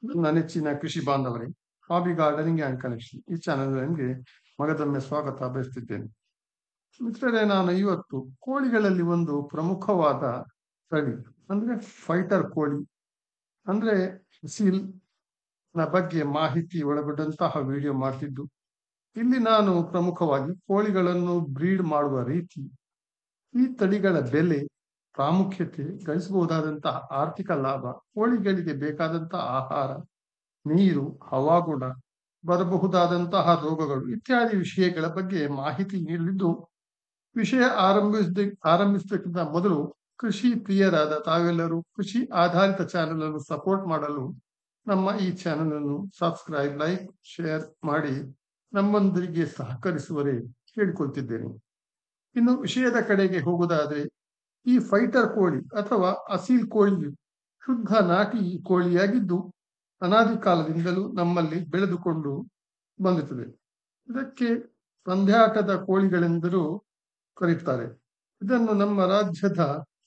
ನನ್ನ ನೆಚ್ಚಿನ ಕೃಷಿ ಬಾಂಧವರೇ, ಹಾಬಿ ಗಾರ್ಡನಿಂಗ್ ಆ್ಯಂಡ್ ಕನೆಕ್ಷನ್ ಈ ಚಾನೆಲ್ ನಿಮಗೆ ಮಗದೊಮ್ಮೆ ಸ್ವಾಗತ ಬಯಸುತ್ತಿದ್ದೇನೆ. ಮಿತ್ರರೇ, ನಾನು ಇವತ್ತು ಕೋಳಿಗಳಲ್ಲಿ ಒಂದು ಪ್ರಮುಖವಾದ ತಳಿ ಅಂದ್ರೆ ಫೈಟರ್ ಕೋಳಿ ಅಂದ್ರೆ ಸೀಲ್ ನ ಬಗ್ಗೆ ಮಾಹಿತಿ ಒಳಗೊಂಡಂತಹ ವಿಡಿಯೋ ಮಾಡ್ತಿದ್ದು, ಇಲ್ಲಿ ನಾನು ಪ್ರಮುಖವಾಗಿ ಕೋಳಿಗಳನ್ನು ಬ್ರೀಡ್ ಮಾಡುವ ರೀತಿ, ಈ ತಳಿಗಳ ಬೆಲೆ, ಪ್ರಾಮುಖ್ಯತೆ, ಗಳಿಸಬಹುದಾದಂತಹ ಆರ್ಥಿಕ ಲಾಭ, ಕೋಳಿಗಳಿಗೆ ಬೇಕಾದಂತಹ ಆಹಾರ, ನೀರು, ಹವಾಗುಣ, ಬರಬಹುದಾದಂತಹ ರೋಗಗಳು ಇತ್ಯಾದಿ ವಿಷಯಗಳ ಬಗ್ಗೆ ಮಾಹಿತಿ ನೀಡಲಿದ್ದು, ವಿಷಯ ಆರಂಭಿಸಬೇಕಿಂತ ಮೊದಲು ಕೃಷಿ ಪ್ರಿಯರಾದ ತಾವೆಲ್ಲರೂ ಕೃಷಿ ಆಧಾರಿತ ಚಾನೆಲ್ ಅನ್ನು ಸಪೋರ್ಟ್ ಮಾಡಲು ನಮ್ಮ ಈ ಚಾನೆಲ್ ಅನ್ನು ಸಬ್ಸ್ಕ್ರೈಬ್, ಲೈಕ್, ಶೇರ್ ಮಾಡಿ ನಮ್ಮೊಂದಿಗೆ ಸಹಕರಿಸುವರೆ ಕೇಳಿಕೊಳ್ತಿದ್ದೇನೆ. ಇನ್ನು ವಿಷಯದ ಕಡೆಗೆ ಹೋಗುವುದಾದ್ರೆ, ಈ ಫೈಟರ್ ಕೋಳಿ ಅಥವಾ ಅಸೀಲ್ ಕೋಳಿಯು ಶುದ್ಧ ನಾಟಿ ಕೋಳಿಯಾಗಿದ್ದು ಅನಾದಿ ಕಾಲದಿಂದಲೂ ನಮ್ಮಲ್ಲಿ ಬೆಳೆದುಕೊಂಡು ಬಂದಿರುತ್ತದೆ. ಇದಕ್ಕೆ ಪಂದ್ಯಾಟದ ಕೋಳಿಗಳೆಂದರೂ ಕರೆಯುತ್ತಾರೆ. ಇದನ್ನು ನಮ್ಮ ರಾಜ್ಯದ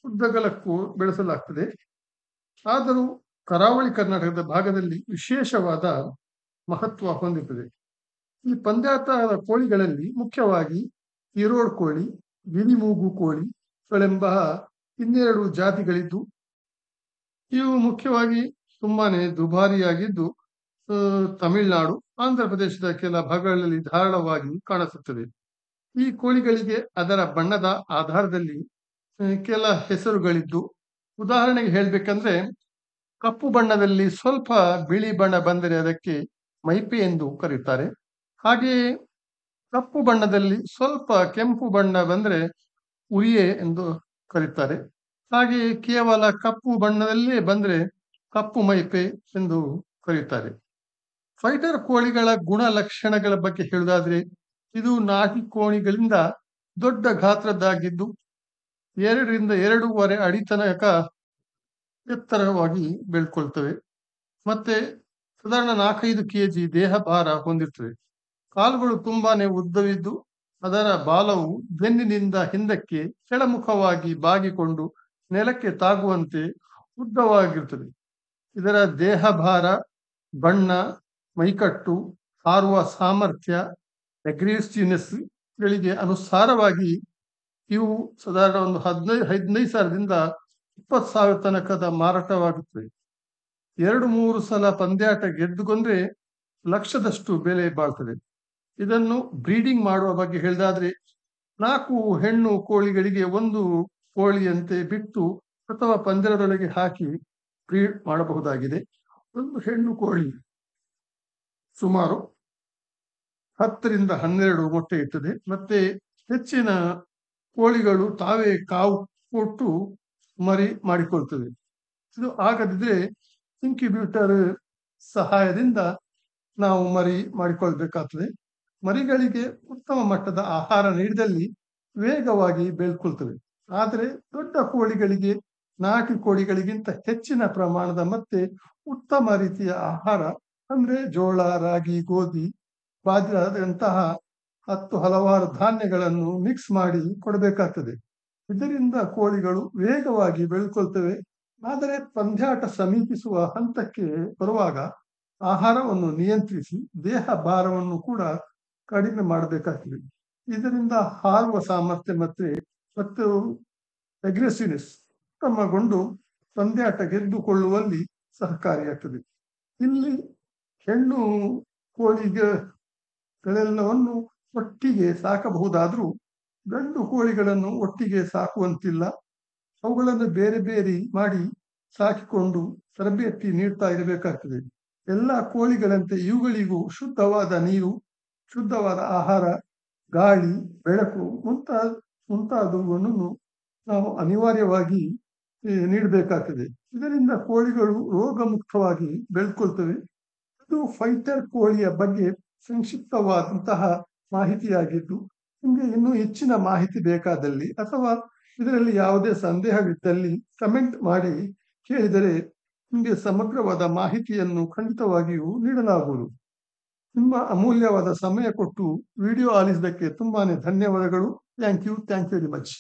ಉದ್ದಗಲಕ್ಕೂ ಬೆಳೆಸಲಾಗ್ತದೆ. ಆದರೂ ಕರಾವಳಿ ಕರ್ನಾಟಕದ ಭಾಗದಲ್ಲಿ ವಿಶೇಷವಾದ ಮಹತ್ವ ಹೊಂದಿರುತ್ತದೆ. ಈ ಪಂದ್ಯಾಟದ ಕೋಳಿಗಳಲ್ಲಿ ಮುಖ್ಯವಾಗಿ ಈರೋಡ್ ಕೋಳಿ, ಗಿನಿಮೂಗು ಕೋಳಿಗಳೆಂಬ ಇನ್ನೆರಡು ಜಾತಿಗಳಿದ್ದು, ಇವು ಮುಖ್ಯವಾಗಿ ತುಂಬಾನೇ ದುಬಾರಿಯಾಗಿದ್ದು ತಮಿಳುನಾಡು, ಆಂಧ್ರ ಪ್ರದೇಶದ ಕೆಲ ಭಾಗಗಳಲ್ಲಿ ಧಾರಾಳವಾಗಿ ಕಾಣಿಸುತ್ತದೆ. ಈ ಕೋಳಿಗಳಿಗೆ ಅದರ ಬಣ್ಣದ ಆಧಾರದಲ್ಲಿ ಕೆಲ ಹೆಸರುಗಳಿದ್ದು, ಉದಾಹರಣೆಗೆ ಹೇಳ್ಬೇಕಂದ್ರೆ, ಕಪ್ಪು ಬಣ್ಣದಲ್ಲಿ ಸ್ವಲ್ಪ ಬಿಳಿ ಬಣ್ಣ ಬಂದರೆ ಅದಕ್ಕೆ ಮೈಪೆ ಎಂದು ಕರೆಯುತ್ತಾರೆ. ಹಾಗೆಯೇ ಕಪ್ಪು ಬಣ್ಣದಲ್ಲಿ ಸ್ವಲ್ಪ ಕೆಂಪು ಬಣ್ಣ ಬಂದರೆ ಉರಿಯೆ ಎಂದು ಕರೆಯುತ್ತಾರೆ. ಹಾಗೆಯೇ ಕೇವಲ ಕಪ್ಪು ಬಣ್ಣದಲ್ಲೇ ಬಂದ್ರೆ ಕಪ್ಪು ಮೈಪೆ ಎಂದು ಕರೆಯುತ್ತಾರೆ. ಫೈಟರ್ ಕೋಳಿಗಳ ಗುಣಲಕ್ಷಣಗಳ ಬಗ್ಗೆ ಹೇಳುವುದಾದ್ರೆ, ಇದು ನಾಟಿ ಕೋಳಿಗಳಿಂದ ದೊಡ್ಡ ಗಾತ್ರದ್ದಾಗಿದ್ದು 2 ರಿಂದ 2.5 ಅಡಿ ತನಕ ಎತ್ತರವಾಗಿ ಬೆಳ್ಕೊಳ್ತವೆ. ಮತ್ತೆ ಸಾಧಾರಣ 4-5 kg ದೇಹ ಭಾರ ಹೊಂದಿರ್ತವೆ. ಕಾಲುಗಳು ತುಂಬಾನೇ ಉದ್ದವಿದ್ದು ಅದರ ಬಾಲವು ಬೆನ್ನಿನಿಂದ ಹಿಂದಕ್ಕೆ ಕೆಳಮುಖವಾಗಿ ಬಾಗಿಕೊಂಡು ನೆಲಕ್ಕೆ ತಾಗುವಂತೆ ಉದ್ದವಾಗಿರುತ್ತದೆ. ಇದರ ದೇಹ ಭಾರ, ಬಣ್ಣ, ಮೈಕಟ್ಟು, ಹಾರುವ ಸಾಮರ್ಥ್ಯ, ಅಗ್ರೆಸಿವ್ನೆಸ್ ಗಳಿಗೆ ಅನುಸಾರವಾಗಿ ಇವು ಸಾಧಾರಣ ಒಂದು 15,000ದಿಂದ 20,000 ತನಕದ ಮಾರಾಟವಾಗುತ್ತದೆ. 2-3 ಸಲ ಪಂದ್ಯಾಟ ಗೆದ್ದುಕೊಂಡ್ರೆ ಲಕ್ಷದಷ್ಟು ಬೆಲೆ ಬಾಳ್ತದೆ. ಇದನ್ನು ಬ್ರೀಡಿಂಗ್ ಮಾಡುವ ಬಗ್ಗೆ ಹೇಳಿದಾದ್ರೆ, 4 ಹೆಣ್ಣು ಕೋಳಿಗಳಿಗೆ ಒಂದು ಕೋಳಿಯಂತೆ ಬಿಟ್ಟು ಅಥವಾ ಪಂಜರದೊಳಗೆ ಹಾಕಿ ಬ್ರೀಡ್ ಮಾಡಬಹುದಾಗಿದೆ. ಒಂದು ಹೆಣ್ಣು ಕೋಳಿ ಸುಮಾರು 10 ರಿಂದ 12 ಮೊಟ್ಟೆ ಇರ್ತದೆ. ಮತ್ತೆ ಹೆಚ್ಚಿನ ಕೋಳಿಗಳು ತಾವೇ ಕಾವು ಕೊಟ್ಟು ಮರಿ ಮಾಡಿಕೊಳ್ತದೆ. ಇದು ಆಗದಿದ್ರೆ ಇನ್ಕ್ಯುಬೇಟರ್ ಸಹಾಯದಿಂದ ನಾವು ಮರಿ ಮಾಡಿಕೊಳ್ಬೇಕಾಗ್ತದೆ. ಮರಿಗಳಿಗೆ ಉತ್ತಮ ಮಟ್ಟದ ಆಹಾರ ನೀಡಿದಲ್ಲಿ ವೇಗವಾಗಿ ಬೆಳ್ಕೊಳ್ತವೆ. ಆದರೆ ದೊಡ್ಡ ಕೋಳಿಗಳಿಗೆ ನಾಟಿ ಕೋಳಿಗಳಿಗಿಂತ ಹೆಚ್ಚಿನ ಪ್ರಮಾಣದ ಮತ್ತೆ ಉತ್ತಮ ರೀತಿಯ ಆಹಾರ ಅಂದ್ರೆ ಜೋಳ, ರಾಗಿ, ಗೋಧಿ, ಬಾಜ್ರದಂತಹ ಹಲವಾರು ಧಾನ್ಯಗಳನ್ನು ಮಿಕ್ಸ್ ಮಾಡಿ ಕೊಡಬೇಕಾಗ್ತದೆ. ಇದರಿಂದ ಕೋಳಿಗಳು ವೇಗವಾಗಿ ಬೆಳ್ಕೊಳ್ತವೆ. ಆದರೆ ಪಂದ್ಯಾಟ ಸಮೀಪಿಸುವ ಹಂತಕ್ಕೆ ಬರುವಾಗ ಆಹಾರವನ್ನು ನಿಯಂತ್ರಿಸಿ ದೇಹ ಭಾರವನ್ನು ಕೂಡ ಕಡಿಮೆ ಮಾಡಬೇಕಾಗ್ತದೆ. ಇದರಿಂದ ಹಾರುವ ಸಾಮರ್ಥ್ಯ ಮತ್ತು ಅಗ್ರೆಸಿವ್ನೆಸ್ ಉತ್ತಮಗೊಂಡು ಪಂದ್ಯಾಟ ಗೆದ್ದುಕೊಳ್ಳುವಲ್ಲಿ ಸಹಕಾರಿಯಾಗ್ತದೆ. ಇಲ್ಲಿ ಹೆಣ್ಣು ಕೋಳಿಗಳೆಲ್ಲವನ್ನು ಒಟ್ಟಿಗೆ ಸಾಕಬಹುದಾದ್ರೂ ಗಂಡು ಕೋಳಿಗಳನ್ನು ಒಟ್ಟಿಗೆ ಸಾಕುವಂತಿಲ್ಲ. ಅವುಗಳನ್ನು ಬೇರೆ ಬೇರೆ ಮಾಡಿ ಸಾಕಿಕೊಂಡು ತರಬೇತಿ ನೀಡ್ತಾ ಇರಬೇಕಾಗ್ತದೆ. ಎಲ್ಲ ಕೋಳಿಗಳಂತೆ ಇವುಗಳಿಗೂ ಶುದ್ಧವಾದ ನೀರು, ಶುದ್ಧವಾದ ಆಹಾರ, ಗಾಳಿ, ಬೆಳಕು ಮುಂತಾದವುಗಳನ್ನು ನಾವು ಅನಿವಾರ್ಯವಾಗಿ ನೀಡಬೇಕಾಗ್ತದೆ. ಇದರಿಂದ ಕೋಳಿಗಳು ರೋಗ ಮುಕ್ತವಾಗಿ ಬೆಳ್ಕೊಳ್ತವೆ. ಇದು ಫೈಟರ್ ಕೋಳಿಯ ಬಗ್ಗೆ ಸಂಕ್ಷಿಪ್ತವಾದಂತಹ ಮಾಹಿತಿಯಾಗಿದ್ದು, ನಿಮಗೆ ಇನ್ನೂ ಹೆಚ್ಚಿನ ಮಾಹಿತಿ ಬೇಕಾದಲ್ಲಿ ಅಥವಾ ಇದರಲ್ಲಿ ಯಾವುದೇ ಸಂದೇಹವಿದ್ದಲ್ಲಿ ಕಮೆಂಟ್ ಮಾಡಿ ಕೇಳಿದರೆ ನಿಮಗೆ ಸಮಗ್ರವಾದ ಮಾಹಿತಿಯನ್ನು ಖಂಡಿತವಾಗಿಯೂ ನೀಡಲಾಗುವುದು. ನಿಮ್ಮ ಅಮೂಲ್ಯವಾದ ಸಮಯ ಕೊಟ್ಟು ವಿಡಿಯೋ ಆಲಿಸಿದ್ದಕ್ಕೆ ತುಂಬಾನೇ ಧನ್ಯವಾದಗಳು. Thank you very much.